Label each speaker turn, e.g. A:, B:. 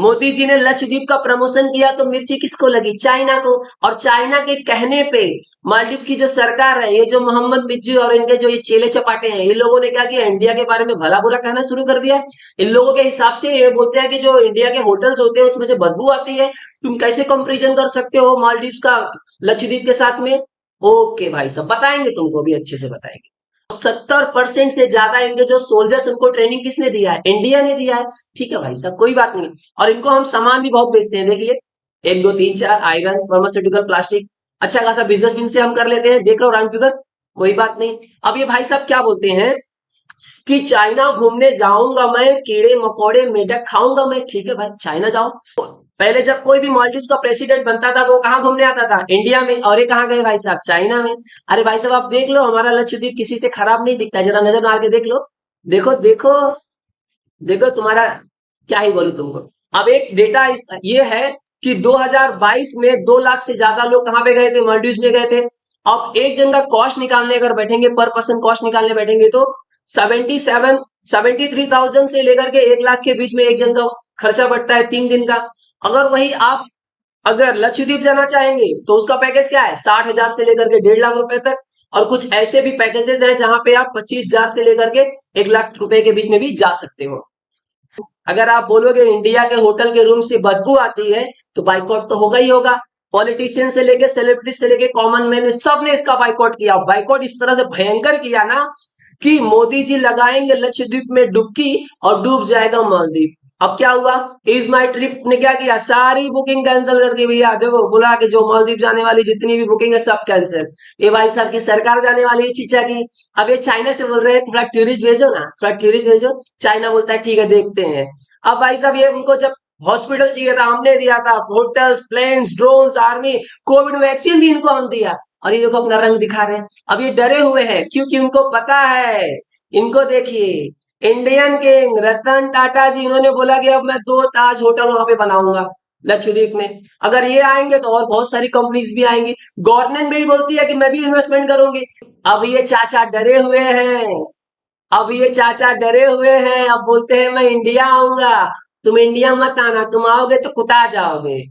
A: मोदी जी ने लक्षद्वीप का प्रमोशन किया तो मिर्ची किसको लगी? चाइना को। और चाइना के कहने पे मालदीव की जो सरकार है, ये जो मोहम्मद बिज्जू और इनके जो ये चेले चपाटे हैं, ये लोगों ने क्या किया? इंडिया के बारे में भला बुरा कहना शुरू कर दिया। इन लोगों के हिसाब से ये बोलते हैं कि जो इंडिया के होटल्स होते हैं उसमें से बदबू आती है, तुम कैसे कंपेरिजन कर सकते हो मालदीव का लक्षद्वीप के साथ में? ओके भाई साहब, बताएंगे तुमको भी, अच्छे से बताएंगे। 70% से ज्यादा इनके जो सोल्जर्स, उनको ट्रेनिंग किसने दिया है? इंडिया ने दिया है। ठीक है भाई साहब, कोई बात नहीं। और इनको हम सामान भी बहुत बेचते हैं, देखिए 1 2 3 4 आयरन, फार्मास्यूटिकल, प्लास्टिक, अच्छा खासा बिजनेस भी इनसे हम कर लेते हैं, देख लो रैंक फिगर। कोई बात नहीं। अब ये भाई साहब क्या बोलते हैं कि चाइना घूमने जाऊंगा मैं, कीड़े मकोड़े मेढक खाऊंगा मैं। ठीक है भाई, चाइना जाओ। पहले जब कोई भी मालदीव का प्रेसिडेंट बनता था तो वो कहाँ घूमने आता था? इंडिया में। और ये कहाँ गए भाई साहब? चाइना में। अरे भाई साहब आप देख लो, हमारा लक्षद्वीप किसी से खराब नहीं दिखता, जरा नजर मार के देख लो। देखो देखो देखो, तुम्हारा क्या ही बोलूं तुमको। अब एक डेटा ये है कि 2022 में 2 लाख से ज्यादा लोग कहाँ पे गए थे? मालदीव में गए थे। अब एक जन का कॉस्ट निकालने अगर बैठेंगे, पर पर्सन कॉस्ट निकालने बैठेंगे तो 73,000 से लेकर के 1 लाख के बीच में एक जन का खर्चा बढ़ता है 3 दिन का। अगर वही आप अगर लक्षद्वीप जाना चाहेंगे तो उसका पैकेज क्या है? 60,000 से लेकर के 1.5 लाख रुपए तक। और कुछ ऐसे भी पैकेजेस हैं जहां पे आप 25,000 से लेकर के 1 लाख रुपए के बीच में भी जा सकते हो। अगर आप बोलोगे इंडिया के होटल के रूम से बदबू आती है तो बाइकआउट तो होगा ही होगा। पॉलिटिशियन से लेके सेलिब्रिटी से लेके कॉमन मैन, सब ने इसका बाइकआउट किया। बाइकआउट इस तरह से भयंकर किया ना कि मोदी जी लगाएंगे लक्षद्वीप में डुबकी और डूब जाएगा मालदीव। अब क्या हुआ? इज माई ट्रिप ने क्या किया? सारी बुकिंग कैंसिल कर दी भैया। देखो बुला के जो मालदीव जाने वाली जितनी भी बुकिंग है सब कैंसिल। ये भाई साहब की सरकार जाने वाली है चीचा की। अब ये चाइना से बोल रहे हैं थोड़ा टूरिस्ट भेजो ना, थोड़ा टूरिस्ट भेजो। चाइना बोलता है ठीक है देखते हैं। अब भाई साहब ये उनको जब हॉस्पिटल चाहिए था, हमने दिया था, hotels, planes, drones, army, covid vaccine भी इनको हम दिया। और ये देखो अपना रंग दिखा रहे हैं। अब ये डरे हुए हैं क्योंकि उनको पता है। इनको देखिए, इंडियन किंग रतन टाटा जी, इन्होंने बोला कि अब मैं 2 ताज होटल वहां पे बनाऊंगा लक्षद्वीप में। अगर ये आएंगे तो और बहुत सारी कंपनीज भी आएंगी। गवर्नमेंट भी बोलती है कि मैं भी इन्वेस्टमेंट करूंगी। अब ये चाचा डरे हुए हैं। अब ये चाचा डरे हुए हैं, अब बोलते हैं मैं इंडिया आऊंगा। तुम इंडिया मत आना, तुम आओगे तो कुटा जाओगे।